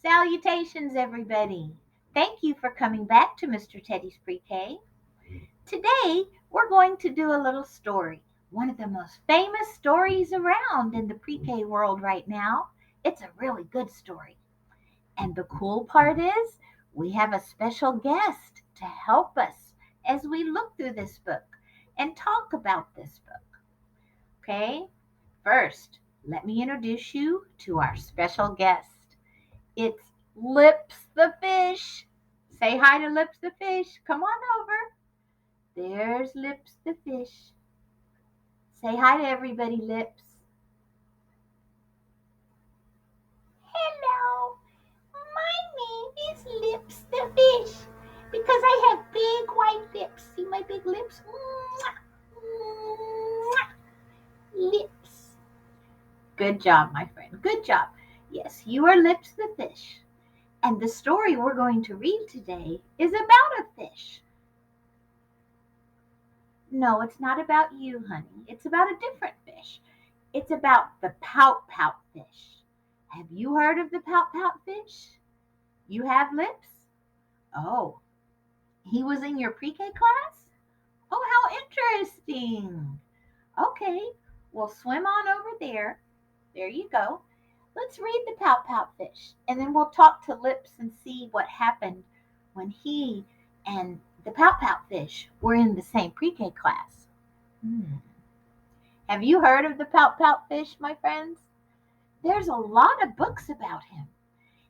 Salutations, everybody. Thank you for coming back to Mr. Teddy's Pre-K. Today, we're going to do a little story. One of the most famous stories around in the pre-K world right now. It's a really good story. And the cool part is, we have a special guest to help us as we look through this book and talk about this book. Okay? First, let me introduce you to our special guest. It's Lips the fish. Say hi to Lips the fish. Come on over. There's Lips the fish. Say hi to everybody, Lips. Hello. My name is Lips the fish because I have big white lips. See my big lips? Lips. Good job, my friend. Good job. Yes, you are Lips the fish. And the story we're going to read today is about a fish. No, it's not about you, honey. It's about a different fish. It's about the Pout fish. Have you heard of the Pout fish? You have, Lips? Oh, he was in your pre-K class? Oh, how interesting. Okay, well, swim on over there. There you go. Let's read the Pout fish, and then we'll talk to Lips and see what happened when he and the Pout fish were in the same pre-K class. Have you heard of the Pout fish, my friends? There's a lot of books about him,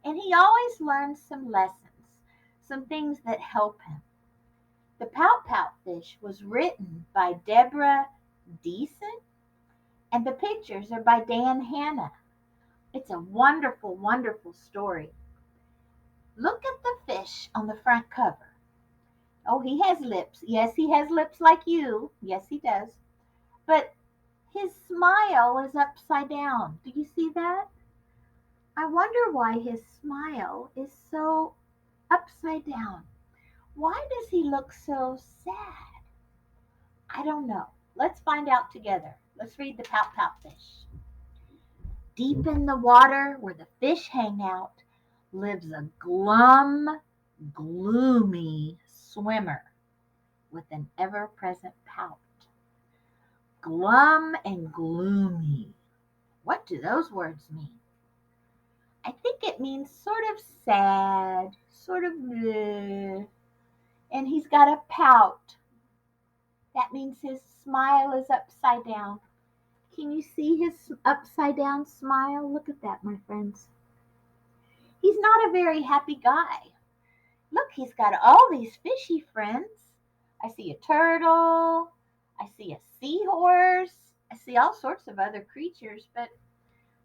and he always learns some lessons, some things that help him. The Pout fish was written by Deborah Deason, and the pictures are by Dan Hanna. It's a wonderful, wonderful story. Look at the fish on the front cover. Oh, he has lips. Yes, he has lips like you. Yes, he does. But his smile is upside down. Do you see that? I wonder why his smile is so upside down. Why does he look so sad? I don't know. Let's find out together. Let's read the Pout fish. Deep in the water where the fish hang out lives a glum, gloomy swimmer with an ever-present pout. Glum and gloomy. What do those words mean? I think it means sort of sad, sort of bleh. And he's got a pout. That means his smile is upside down. Can you see his upside down smile? Look at that, my friends. He's not a very happy guy. Look, he's got all these fishy friends. I see a turtle. I see a seahorse. I see all sorts of other creatures, but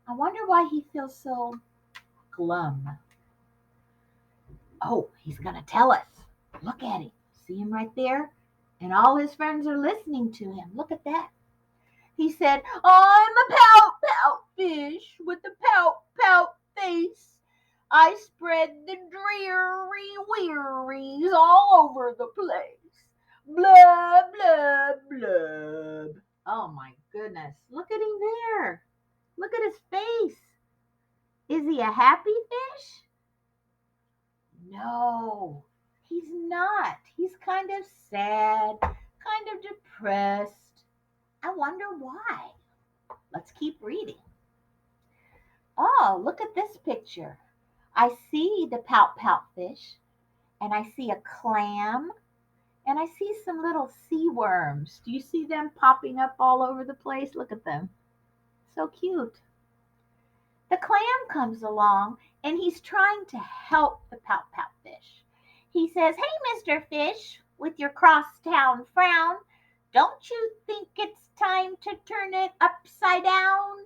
I wonder why he feels so glum. Oh, he's going to tell us. Look at him. See him right there? And all his friends are listening to him. Look at that. He said, I'm a pout fish with a pout face. I spread the dreary wearies all over the place. Blub, blub, blub. Oh my goodness. Look at him there. Look at his face. Is he a happy fish? No, he's not. He's kind of sad, kind of depressed. I wonder why. Let's keep reading. Oh, look at this picture. I see the Pout fish, and I see a clam, and I see some little sea worms. Do you see them popping up all over the place? Look at them. So cute. The clam comes along, and he's trying to help the Pout fish. He says, hey, Mr. Fish, with your crosstown frown, don't you think it's time to turn it upside down?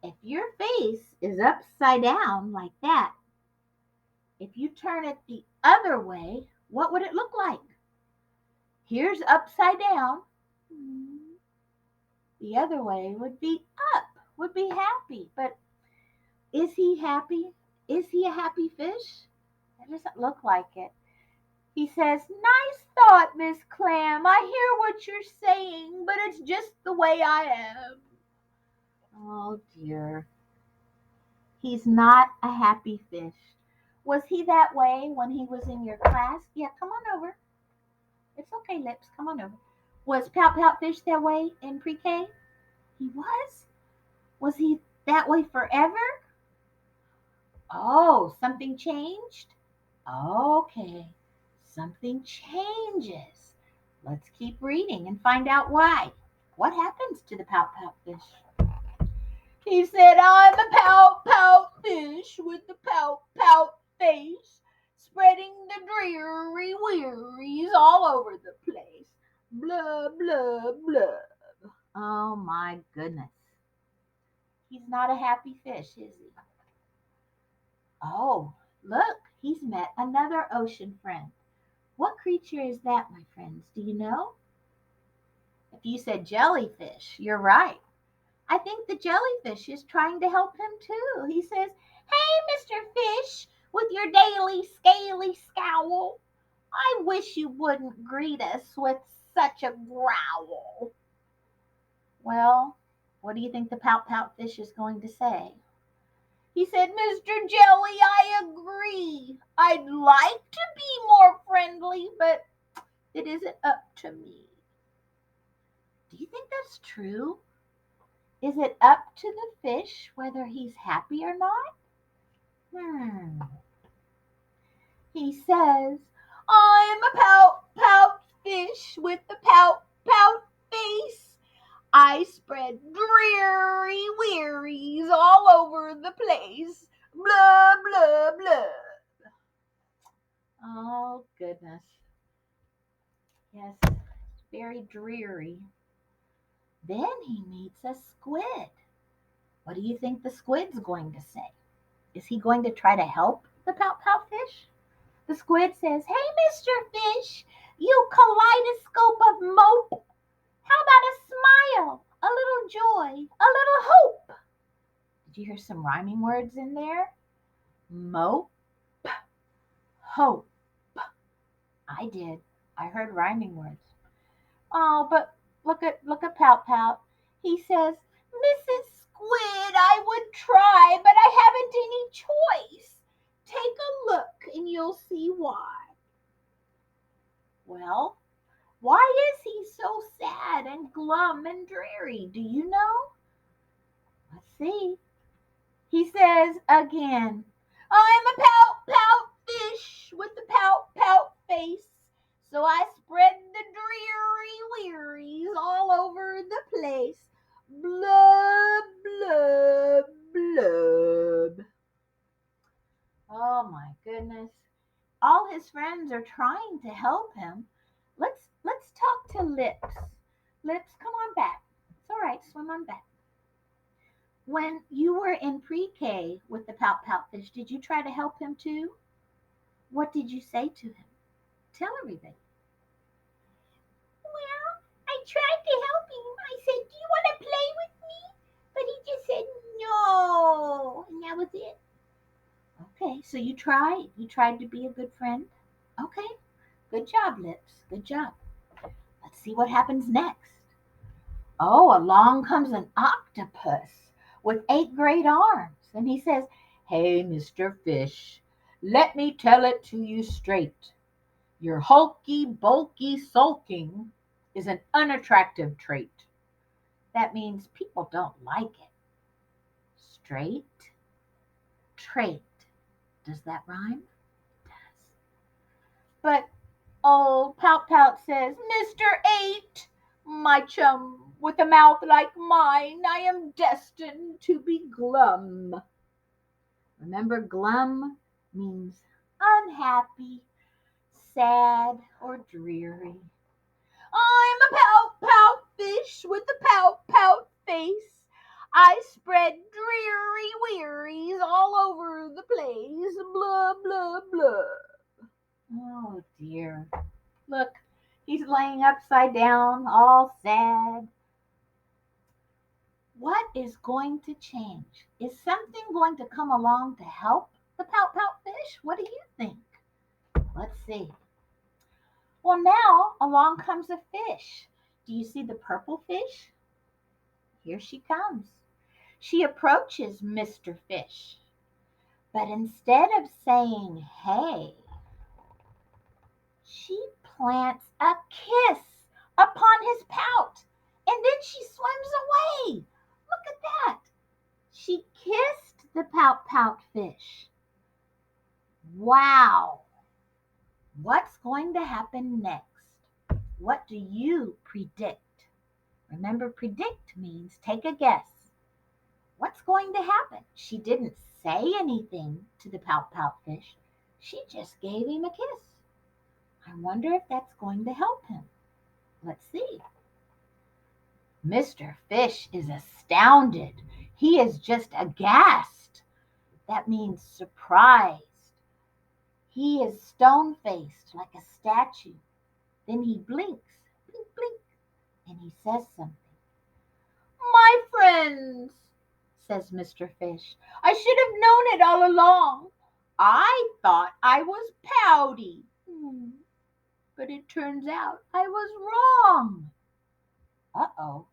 If your face is upside down like that, if you turn it the other way, what would it look like? Here's upside down. The other way would be up, would be happy. But is he happy? Is he a happy fish? It doesn't look like it. He says, nice thought, Miss Clam. I hear what you're saying, but it's just the way I am. Oh, dear. He's not a happy fish. Was he that way when he was in your class? Yeah, come on over. It's okay, Lips. Come on over. Was Pout Pout Fish that way in pre-K? He was? Was he that way forever? Oh, something changed? Okay, something changes. Let's keep reading and find out why. What happens to the Pout Pout Fish? He said, I'm a pout pout fish with the pout pout face, spreading the dreary wearies all over the place. Blah, blah, blah. Oh my goodness. He's not a happy fish, is he? Oh, look, he's met another ocean friend. What creature is that, my friends? Do you know? If you said jellyfish, you're right. I think the jellyfish is trying to help him too. He says, Hey, Mr. Fish, with your daily scaly scowl, I wish you wouldn't greet us with such a growl. Well, what do you think the Pout Pout Fish is going to say? He said, Mr. Jelly, I agree. I'd like to be more friendly, but it isn't up to me. Do you think that's true? Is it up to the fish whether he's happy or not? Hmm. He says, I'm a pout pout fish with a pout pout face. I spread dreary wearies all over the place. Blah, blah, blah. Oh, goodness. Yes, very dreary. Then he meets a squid. What do you think the squid's going to say? Is he going to try to help the Pout Pout Fish? The squid says, Hey, Mr. Fish, you kaleidoscope of mope. How about a smile, a little joy, a little hope? Did you hear some rhyming words in there? Mope, hope. I did. I heard rhyming words. Oh, but look at Pout Pout. He says, Mrs. Squid, I would try, but I haven't any choice. Take a look and you'll see why. Well, why is he so sad and glum and dreary? Do you know? Let's see. He says again, I'm a pout pout fish with a pout pout face. So I spread the dreary wearies all over the place. Blub, blub, blub. Oh my goodness. All his friends are trying to help him. Let's talk to Lips. Lips, come on back. It's all right, swim on back. When you were in pre-K with the Pout Pout Fish, did you try to help him too? What did you say to him? Tell everybody. Well, I tried to help him. I said, Do you want to play with me? But he just said no. And that was it. Okay, so you tried. You tried to be a good friend. Okay, good job, Lips. Good job. Let's see what happens next. Oh, along comes an octopus with 8 great arms. And he says, Hey, Mr. Fish, let me tell it to you straight. Your hulky, bulky sulking is an unattractive trait. That means people don't like it. Straight, trait. Does that rhyme? It does. But old Pout Pout says, Mr. 8, my chum, with a mouth like mine, I am destined to be glum. Remember, glum means unhappy, sad, or dreary. I'm a pout pout fish with a pout pout face. I spread dreary wearies all over the place. Blah, blah, blah. Oh dear. Look, he's laying upside down, all sad. What is going to change? Is something going to come along to help the Pout Pout Fish? What do you think? Let's see. Well, now along comes a fish. Do you see the purple fish? Here she comes. She approaches Mr. Fish. But instead of saying, hey, she plants a kiss upon his pout, and then she swims away. Look at that. She kissed the pout fish. Wow. What's going to happen next? What do you predict? Remember, predict means take a guess. What's going to happen? She didn't say anything to the pout fish. She just gave him a kiss. I wonder if that's going to help him. Let's see. Mr. Fish is astounded. He is just aghast. That means surprised. He is stone-faced like a statue. Then he blinks, blink, blink, and he says something. My friends, says Mr. Fish, I should have known it all along. I thought I was pouty. But it turns out I was wrong. Uh-oh.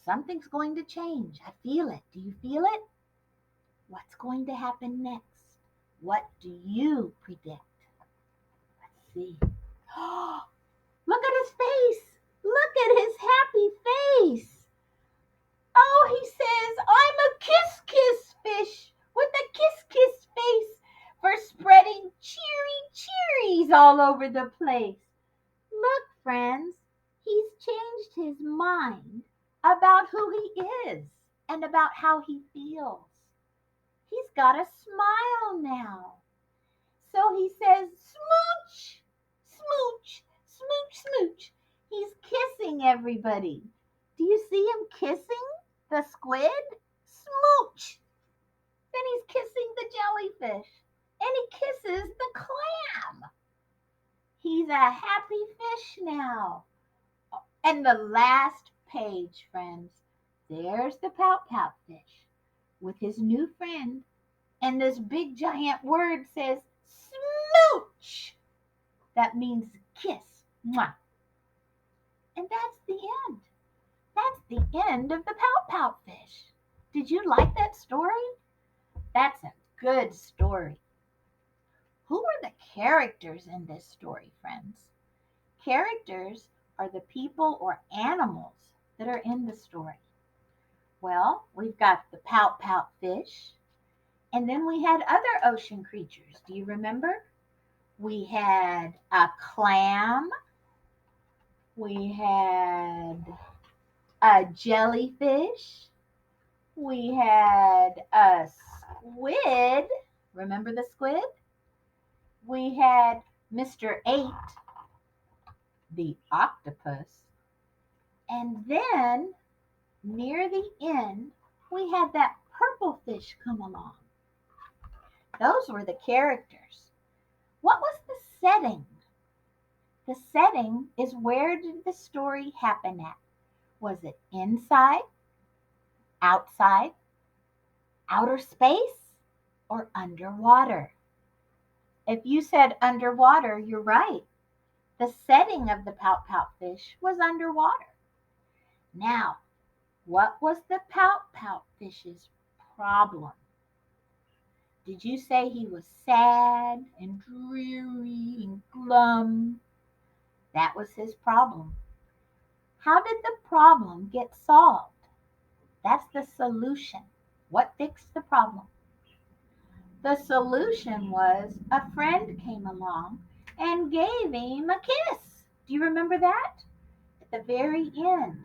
Something's going to change. I feel it. Do you feel it? What's going to happen next? What do you predict? Let's see. Look at his face. Look at his happy face. Oh, he says, I'm a kiss fish with a kiss face for spreading cheeries all over the place. Look, friends, he's changed his mind about who he is and about how he feels. He's got a smile now. So he says, smooch, smooch, smooch, smooch. He's kissing everybody. Do you see him kissing the squid? Smooch. Then he's kissing the jellyfish. And he kisses the clam. He's a happy fish now. And the last page, friends, there's the pout fish with his new friend. And this big giant word says, smooch. That means kiss. Mwah. And that's the end. That's the end of the pout fish. Did you like that story? That's a good story. Who are the characters in this story, friends? Characters are the people or animals that are in the story. Well, we've got the pout fish, and then we had other ocean creatures. Do you remember? We had a clam. We had a jellyfish. We had a squid. Remember the squid? We had Mr. 8, the octopus. And then near the end, we had that purple fish come along. Those were the characters. What was the setting? The setting is, where did the story happen at? Was it inside, outside, outer space, or underwater? If you said underwater, you're right. The setting of the pout fish was underwater. Now, what was the pout fish's problem? Did you say he was sad and dreary and glum? That was his problem. How did the problem get solved? That's the solution. What fixed the problem? The solution was a friend came along and gave him a kiss. Do you remember that? At the very end,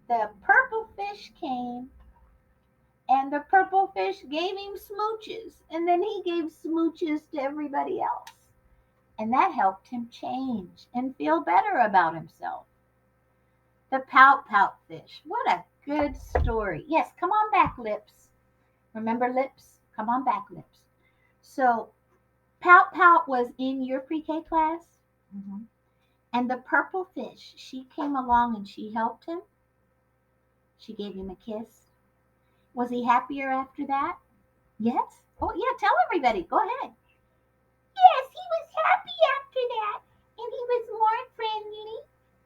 the purple fish came and the purple fish gave him smooches, and then he gave smooches to everybody else. And that helped him change and feel better about himself. The pout fish. What a good story. Yes, come on back, Lips. Remember Lips? Come on back, Lips. So Pout was in your pre-K class? Mm-hmm. And the purple fish, she came along and she helped him. She gave him a kiss. Was he happier after that? Yes? Oh, yeah, tell everybody. Go ahead. Yes, he was happy after that. And he was more friendly.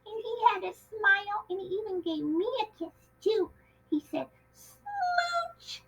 And he had a smile. And he even gave me a kiss, too. He said, smooch.